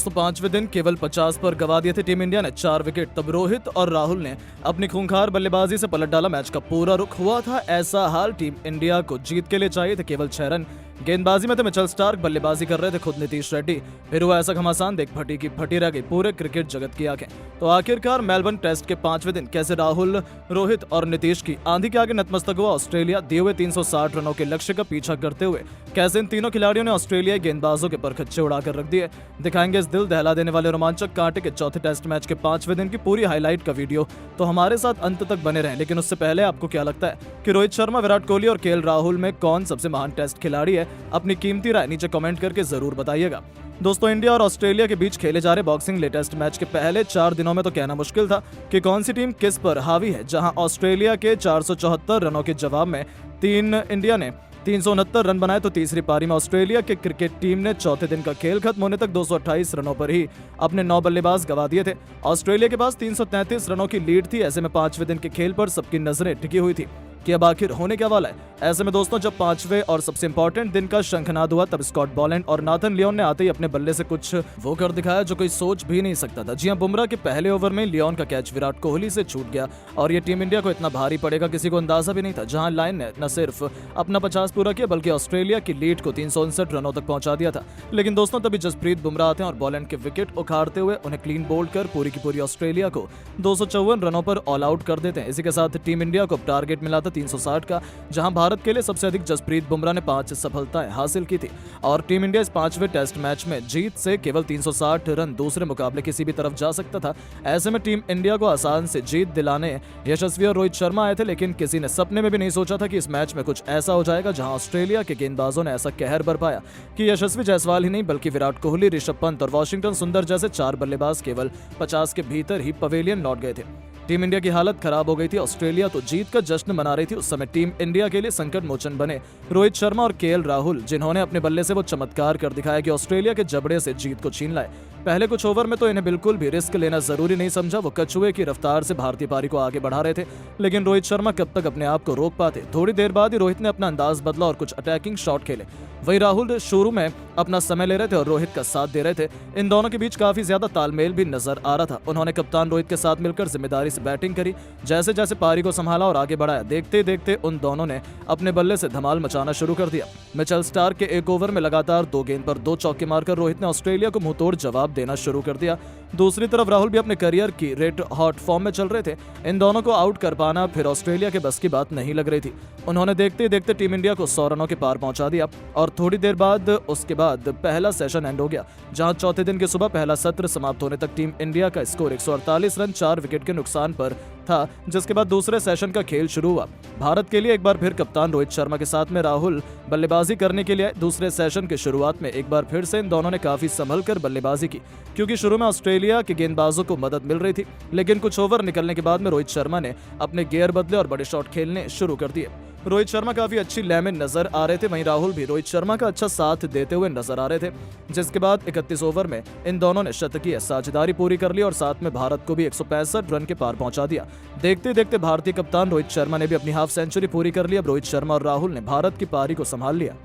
दोस्तों 5वें दिन केवल 50 पर गवा दिए थे टीम इंडिया ने 4 विकेट। तब रोहित और राहुल ने अपनी खूंखार बल्लेबाजी से पलट डाला। मैच का पूरा रुख हुआ था ऐसा हाल, टीम इंडिया को जीत के लिए चाहिए थे केवल 6 रन। गेंदबाजी में तो मिचेल स्टार्क, बल्लेबाजी कर रहे थे खुद नीतीश रेड्डी। फिर हुआ ऐसा घमासान, देख फटी की फटी रह गई पूरे क्रिकेट जगत की आंखें। तो आखिरकार मेलबर्न टेस्ट के 5वें दिन कैसे राहुल, रोहित और नीतीश की आंधी के आगे नतमस्तक हुआ ऑस्ट्रेलिया। दिए हुए 360 रनों के लक्ष्य का पीछा करते हुए कैसे इन तीनों खिलाड़ियों ने ऑस्ट्रेलियाई गेंदबाजों के परखच्चे उड़ाकर रख दिए। दिखाएंगे इस दिल दहला देने वाले रोमांचक कांटे के चौथे टेस्ट मैच के 5वें दिन की पूरी हाईलाइट का वीडियो। तो हमारे साथ अंत तक बने रहें। लेकिन उससे पहले आपको क्या लगता है कि रोहित शर्मा, विराट कोहली और केएल राहुल में कौन सबसे महान टेस्ट खिलाड़ी है? अपनी कीमती राय नीचे कमेंट करके जरूर बताइएगा। दोस्तों, इंडिया और ऑस्ट्रेलिया के बीच खेले जा रहे बॉक्सिंग लेटेस्ट मैच के पहले 4 दिनों में तो कहना मुश्किल था कि कौन सी टीम किस पर हावी है। जहां ऑस्ट्रेलिया के 474 रनों के जवाब में इंडिया ने 369 रन बनाए, तो तीसरी पारी में ऑस्ट्रेलिया के क्रिकेट टीम ने चौथे दिन का खेल खत्म होने तक 228 रनों पर ही अपने 9 बल्लेबाज गवा दिए थे। ऑस्ट्रेलिया के पास 333 रनों की लीड थी। ऐसे में 5वें दिन के खेल पर सबकी नजरें टिकी हुई थी कि अब आखिर होने क्या वाला है। ऐसे में दोस्तों, जब 5वें और सबसे इंपॉर्टेंट दिन का शंखनाद हुआ, तब स्कॉट बॉलैंड और नाथन लियोन ने आते ही अपने बल्ले से कुछ वो कर दिखाया जो कोई सोच भी नहीं सकता था। जी हां, बुमराह के पहले ओवर में लियोन का कैच विराट कोहली से छूट गया और ये टीम इंडिया को इतना भारी पड़ेगा किसी को अंदाजा भी नहीं था। जहां लाइन ने न सिर्फ अपना 50 पूरा किया बल्कि ऑस्ट्रेलिया की लीड को 359 रनों तक पहुंचा दिया था। लेकिन दोस्तों, तभी जसप्रीत बुमराह आते हैं और बॉलैंड के विकेट उखाड़ते हुए उन्हें क्लीन बोल्ड कर पूरी की पूरी ऑस्ट्रेलिया को 254 रनों पर ऑल आउट कर देते हैं। इसी के साथ टीम इंडिया को टारगेट मिला था 360 का, जहां भारत के लिए सबसे अधिक जसप्रीत बुमराह ने 5 सफलताएं हासिल की थी। और टीम इंडिया इस 5वें टेस्ट मैच में जीत से केवल 360 रन दूसरे मुकाबले किसी भी तरफ जा सकता था। ऐसे में टीम इंडिया को आसान से जीत दिलाने यशस्वी और रोहित शर्मा आए थे, लेकिन किसी ने सपने में भी नहीं सोचा था कि इस मैच में कुछ ऐसा हो जाएगा जहां ऑस्ट्रेलिया के गेंदबाजों ने ऐसा कहर बरपाया कि यशस्वी जायसवाल ही नहीं बल्कि विराट कोहली, ऋषभ पंत और वाशिंगटन सुंदर जैसे 4 बल्लेबाज केवल 50 के भीतर ही पवेलियन लौट गए थे। टीम इंडिया की हालत खराब हो गई थी। ऑस्ट्रेलिया तो जीत का जश्न मना रही थी। उस समय टीम इंडिया के लिए संकट मोचन बने रोहित शर्मा और केएल राहुल, जिन्होंने अपने बल्ले से वो चमत्कार कर दिखाया कि ऑस्ट्रेलिया के जबड़े से जीत को छीन लाए। पहले कुछ ओवर में तो इन्हें बिल्कुल भी रिस्क लेना जरूरी नहीं समझा। वो कछुए की रफ्तार से भारतीय पारी को आगे बढ़ा रहे थे, लेकिन रोहित शर्मा कब तक अपने आप को रोक पाते। थोड़ी देर बाद ही रोहित ने अपना अंदाज बदला और कुछ अटैकिंग शॉट खेले। वही राहुल शुरू में अपना समय ले रहे थे और रोहित का साथ दे रहे थे। इन दोनों के बीच काफी ज्यादा तालमेल भी नजर आ रहा था। उन्होंने कप्तान रोहित के साथ मिलकर जिम्मेदारी से बैटिंग करी, जैसे जैसे पारी को संभाला और आगे बढ़ाया। देखते देखते उन दोनों ने अपने बल्ले से धमाल मचाना शुरू कर दिया। मिचेल स्टार्क के एक ओवर में लगातार 2 गेंद पर 2 चौके मारकर रोहित ने ऑस्ट्रेलिया को मुंहतोड़ जवाब देना शुरू कर दिया। दूसरी तरफ राहुल भी अपने करियर की रेड हॉट फॉर्म में चल रहे थे। इन दोनों को आउट कर पाना फिर ऑस्ट्रेलिया के बस की बात नहीं लग रही थी। उन्होंने देखते देखते टीम इंडिया को 100 रनों के पार पहुंचा दिया और थोड़ी देर बाद उसके बाद पहला सेशन एंड हो गया, जहां चौथे दिन की सुबह पहला सत्र समाप्त होने तक टीम इंडिया का स्कोर 148 रन 4 विकेट के नुकसान पर था। जिसके बाद दूसरे सेशन का खेल शुरू हुआ। भारत के लिए एक बार फिर कप्तान रोहित शर्मा के साथ में राहुल बल्लेबाजी करने के लिए दूसरे सेशन के शुरुआत में एक बार फिर से इन दोनों ने काफी संभल कर बल्लेबाजी की, क्योंकि शुरू में ऑस्ट्रेलिया के गेंदबाजों को मदद मिल रही थी। लेकिन कुछ ओवर निकलने के बाद में रोहित शर्मा ने अपने गियर बदले और बड़े शॉट खेलने शुरू कर दिए। रोहित शर्मा काफी अच्छी लय में नजर आ रहे थे। वहीं राहुल भी रोहित शर्मा का अच्छा साथ देते हुए नजर आ रहे थे। जिसके बाद 31 ओवर में इन दोनों ने शतकीय साझेदारी पूरी कर ली और साथ में भारत को भी 165 रन के पार पहुंचा दिया। देखते देखते भारतीय कप्तान रोहित शर्मा ने भी अपनी हाफ सेंचुरी पूरी कर ली। अब रोहित शर्मा और राहुल ने भारत की पारी को संभाल लिया।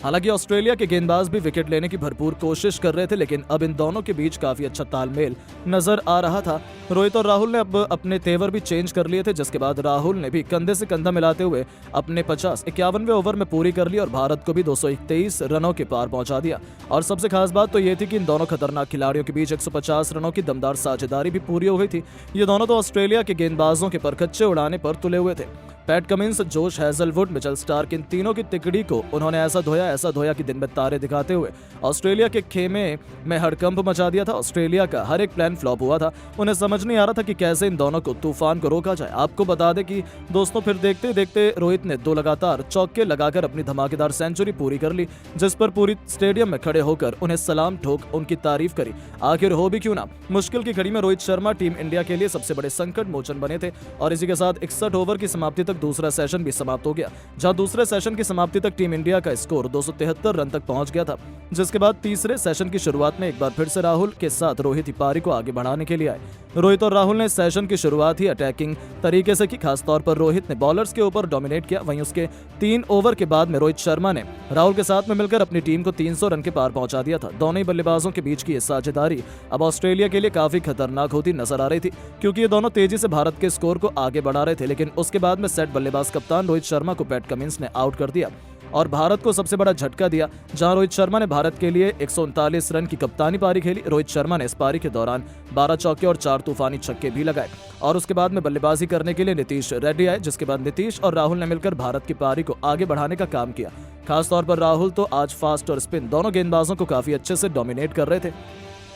हालांकि ऑस्ट्रेलिया के गेंदबाज भी विकेट लेने की भरपूर कोशिश कर रहे थे, लेकिन अब इन दोनों के बीच काफी अच्छा तालमेल नजर आ रहा था। रोहित और राहुल ने अब अपने तेवर भी चेंज कर लिए थे, जिसके बाद राहुल ने भी कंधे से कंधा मिलाते हुए अपने 51वें ओवर में पूरी कर ली और भारत को भी 223 रनों के पार पहुंचा दिया। और सबसे खास बात तो ये थी कि इन दोनों खतरनाक खिलाड़ियों के बीच 150 रनों की दमदार साझेदारी भी पूरी हो गई थी। ये दोनों तो ऑस्ट्रेलिया के गेंदबाजों के परखच्चे उड़ाने पर तुले हुए थे। Pat Cummins, Josh Hazlewood, Mitchell Starc, इन तीनों की तिकड़ी को उन्होंने ऐसा धोया कि दिन में तारे दिखाते हुए ऑस्ट्रेलिया के खेमे में हड़कंप मचा दिया था। ऑस्ट्रेलिया का हर एक प्लान फ्लॉप हुआ था। उन्हें समझ नहीं आ रहा था कि कैसे इन दोनों को तूफान को रोका जाए। आपको बता दें कि दोस्तों, फिर देखते देखते रोहित ने 2 लगातार चौके लगाकर अपनी धमाकेदार सेंचुरी पूरी कर ली, जिस पर पूरी स्टेडियम में खड़े होकर उन्हें सलाम ठोक उनकी तारीफ करी। आखिर हो भी क्यों ना, मुश्किल की घड़ी में रोहित शर्मा टीम इंडिया के लिए सबसे बड़े संकट मोचन बने थे। और इसी के साथ 61 ओवर की समाप्ति तक दूसरा सेशन भी समाप्त हो गया, जहां दूसरे सेशन की समाप्ति तक टीम इंडिया का स्कोर 273 रन तक पहुंच गया था, जिसके बाद तीसरे सेशन की शुरुआत में एक बार फिर से राहुल के साथ रोहित ही पारी को आगे बढ़ाने के लिए आए। रोहित और राहुल ने सेशन की शुरुआत ही अटैकिंग तरीके से की। खासतौर पर रोहित ने बॉलर्स के ऊपर डोमिनेट किया। वहीं उसके 3 ओवर के बाद में रोहित शर्मा ने राहुल के साथ में मिलकर अपनी टीम को 300 रन के पार पहुंचा दिया था। दोनों ही बल्लेबाजों के बीच की ये साझेदारी अब ऑस्ट्रेलिया के लिए काफी खतरनाक होती नजर आ रही थी, क्योंकि ये दोनों तेजी से भारत के स्कोर को आगे बढ़ा रहे थे। लेकिन उसके बाद में सेट बल्लेबाज कप्तान रोहित शर्मा को पैट कमिंस ने आउट कर दिया और भारत को सबसे बड़ा झटका दिया, जहां रोहित शर्मा ने भारत के लिए 139 रन की कप्तानी पारी खेली। रोहित शर्मा ने इस पारी के दौरान 12 चौके और 4 तूफानी छक्के भी लगाए और उसके बाद में बल्लेबाजी करने के लिए नीतीश रेड्डी आए, जिसके बाद नीतीश और राहुल ने मिलकर भारत की पारी को आगे बढ़ाने का काम किया। खासतौर पर राहुल तो आज फास्ट और स्पिन दोनों गेंदबाजों को काफी अच्छे से डोमिनेट कर रहे थे।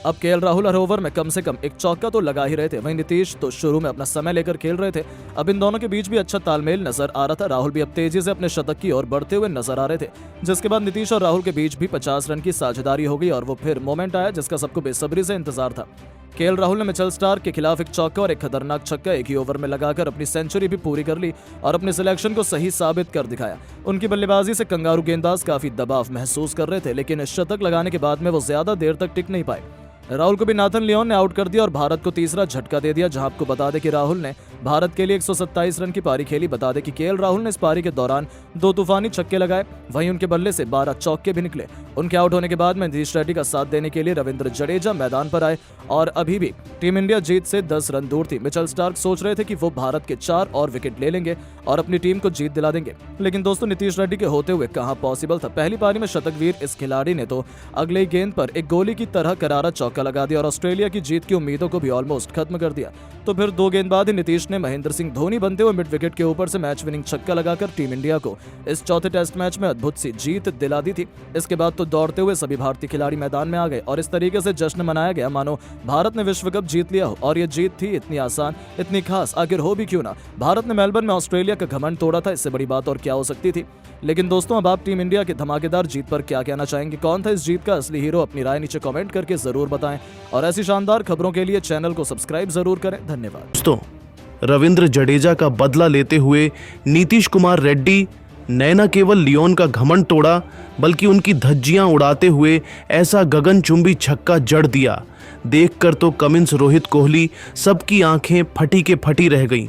अब केएल राहुल हर ओवर में कम से कम एक चौका तो लगा ही रहे थे। वहीं नीतीश तो शुरू में अपना समय लेकर खेल रहे थे। अब इन दोनों के बीच भी अच्छा तालमेल नजर आ रहा था। राहुल भी अब तेजी से अपने शतक की ओर बढ़ते हुए नजर आ रहे थे, जिसके बाद नीतीश और राहुल के बीच भी 50 रन की साझेदारी हो गई और वो फिर मोमेंट आया जिसका सबको बेसब्री से इंतजार था। केएल राहुल ने मिचेल स्टार्क के खिलाफ एक चौका और एक खतरनाक छक्का एक ही ओवर में लगाकर अपनी सेंचुरी भी पूरी कर ली और अपने सिलेक्शन को सही साबित कर दिखाया। उनकी बल्लेबाजी से कंगारू गेंदबाज काफी दबाव महसूस कर रहे थे, लेकिन इस शतक लगाने के बाद में वो ज्यादा देर तक टिक नहीं पाए। राहुल को भी नाथन लियोन ने आउट कर दिया और भारत को तीसरा झटका दे दिया। जहां आपको बता दें कि राहुल ने भारत के लिए 127 रन की पारी खेली। बता दें कि केएल राहुल ने इस पारी के दौरान 2 तूफानी छक्के लगाए, वहीं उनके बल्ले से 12 चौके भी निकले। उनके आउट होने के बाद में नीतीश रेड्डी का साथ देने के लिए रविंद्र जडेजा मैदान पर आए और अभी भी टीम इंडिया जीत से 10 रन दूर थी। मिचेल स्टार्क सोच रहे थे कि वो भारत के 4 और विकेट ले लेंगे और अपनी टीम को जीत दिला देंगे, लेकिन दोस्तों नीतीश रेड्डी के होते हुए कहां पॉसिबल था। पहली पारी में शतकवीर इस खिलाड़ी ने तो अगले ही गेंद पर एक गोली की तरह करारा चौका लगा दिया और ऑस्ट्रेलिया की जीत की उम्मीदों को भी ऑलमोस्ट खत्म कर दिया। तो फिर 2 गेंद बाद ही नीतीश ने महेंद्र सिंह धोनी बनते हुए मिड विकेट के ऊपर से मैच विनिंग छक्का लगाकर टीम इंडिया को इस चौथे टेस्ट मैच में अद्भुत सी जीत दिला दी थी। इसके बाद तो दौड़ते हुए सभी भारतीय खिलाड़ी मैदान में आ गए और इस तरीके से जश्न मनाया गया मानो भारत ने विश्व कप जीत लिया हो। और ये जीत थी इतनी आसान, इतनी खास आखिर हो भी क्यों ना। भारत ने मेलबर्न में ऑस्ट्रेलिया का घमंड तोड़ा था, इससे बड़ी बात और क्या हो सकती थी। लेकिन दोस्तों अब आप टीम इंडिया की धमाकेदार जीत पर क्या कहना चाहेंगे? कौन था इस जीत का असली हीरो? अपनी राय नीचे कमेंट करके जरूर बताएं और ऐसी शानदार खबरों के लिए चैनल को सब्सक्राइब जरूर करें। धन्यवाद। दोस्तों, रविंद्र जडेजा का बदला लेते हुए नीतीश कुमार रेड्डी ने न केवल लियोन का घमंड तोड़ा बल्कि उनकी धज्जियां उड़ाते हुए ऐसा गगनचुंबी छक्का जड़ दिया, देखकर तो कमिंस, रोहित कोहली सबकी आंखें फटी के फटी रह गईं।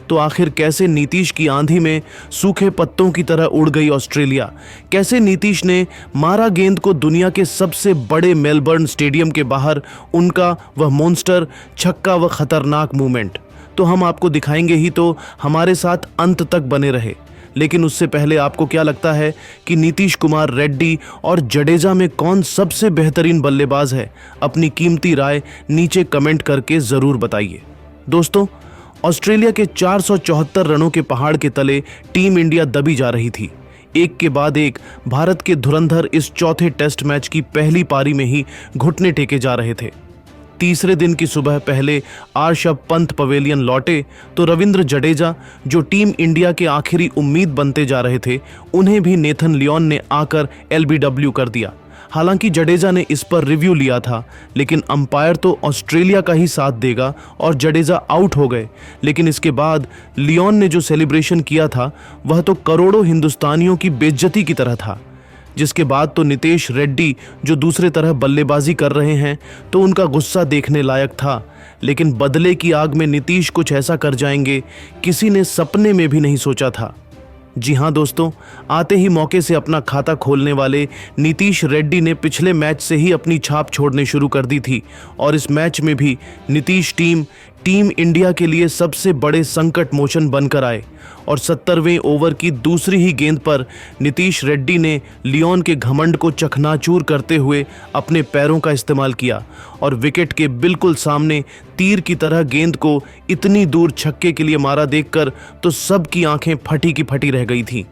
तो आखिर कैसे नीतीश की आंधी में सूखे पत्तों की तरह उड़ गई ऑस्ट्रेलिया? कैसे नीतीश ने मारा गेंद को दुनिया के सबसे बड़े मेलबर्न स्टेडियम के बाहर उनका वह मॉन्स्टर छक्का व खतरनाक मूवमेंट? तो हम आपको दिखाएंगे ही, तो हमारे साथ अंत तक बने रहे। लेकिन उससे पहले आपको क्या लगता है कि नीतीश कुमार रेड्डी और जडेजा में कौन सबसे बेहतरीन बल्लेबाज है? अपनी कीमती राय नीचे कमेंट करके ज़रूर बताइए। दोस्तों, ऑस्ट्रेलिया के 474 रनों के पहाड़ के तले टीम इंडिया दबी जा रही थी। एक के बाद एक भारत के धुरंधर इस चौथे टेस्ट मैच की पहली पारी में ही घुटने टेके जा रहे थे। तीसरे दिन की सुबह पहले ऋषभ पंत पवेलियन लौटे तो रविंद्र जडेजा, जो टीम इंडिया के आखिरी उम्मीद बनते जा रहे थे, उन्हें भी नाथन लियोन ने आकर एलबीडब्ल्यू कर दिया। हालांकि जडेजा ने इस पर रिव्यू लिया था, लेकिन अंपायर तो ऑस्ट्रेलिया का ही साथ देगा और जडेजा आउट हो गए। लेकिन इसके बाद लियोन ने जो सेलिब्रेशन किया था वह तो करोड़ों हिंदुस्तानियों की बेइज्जती की तरह था। जिसके बाद तो नीतीश रेड्डी जो दूसरे तरह बल्लेबाजी कर रहे हैं तो उनका गुस्सा देखने लायक था। लेकिन बदले की आग में नीतीश कुछ ऐसा कर जाएंगे किसी ने सपने में भी नहीं सोचा था। जी हाँ दोस्तों, आते ही मौके से अपना खाता खोलने वाले नीतीश रेड्डी ने पिछले मैच से ही अपनी छाप छोड़ने शुरू कर दी थी और इस मैच में भी नीतीश टीम इंडिया के लिए सबसे बड़े संकट मोचन बनकर आए और 70वें ओवर की दूसरी ही गेंद पर नीतीश रेड्डी ने लियोन के घमंड को चकनाचूर करते हुए अपने पैरों का इस्तेमाल किया और विकेट के बिल्कुल सामने तीर की तरह गेंद को इतनी दूर छक्के के लिए मारा देखकर तो सबकी आंखें फटी की फटी रह गई थी।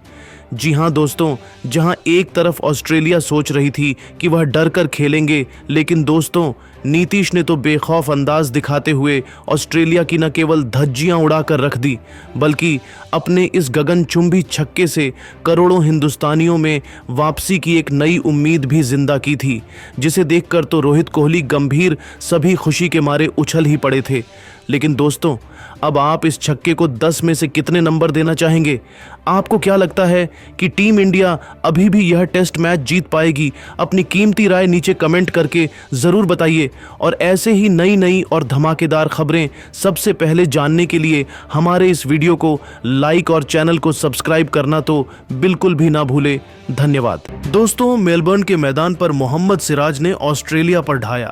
जी हाँ दोस्तों, जहां एक तरफ ऑस्ट्रेलिया सोच रही थी कि वह डर कर खेलेंगे, लेकिन दोस्तों नीतीश ने तो बेखौफ अंदाज दिखाते हुए ऑस्ट्रेलिया की न केवल धज्जियां उड़ाकर रख दी, बल्कि अपने इस गगनचुंबी छक्के से करोड़ों हिंदुस्तानियों में वापसी की एक नई उम्मीद भी जिंदा की थी, जिसे देखकर तो रोहित कोहली गंभीर सभी खुशी के मारे उछल ही पड़े थे। लेकिन दोस्तों, अब आप इस छक्के को 10 में से कितने नंबर देना चाहेंगे? आपको क्या लगता है कि टीम इंडिया अभी भी यह टेस्ट मैच जीत पाएगी? अपनी कीमती राय नीचे कमेंट करके ज़रूर बताइए। और ऐसे ही नई नई और धमाकेदार खबरें सबसे पहले जानने के लिए हमारे इस वीडियो को लाइक और चैनल को सब्सक्राइब करना तो बिल्कुल भी ना भूले। धन्यवाद। दोस्तों, मेलबर्न के मैदान पर मोहम्मद सिराज ने ऑस्ट्रेलिया पर ढाया।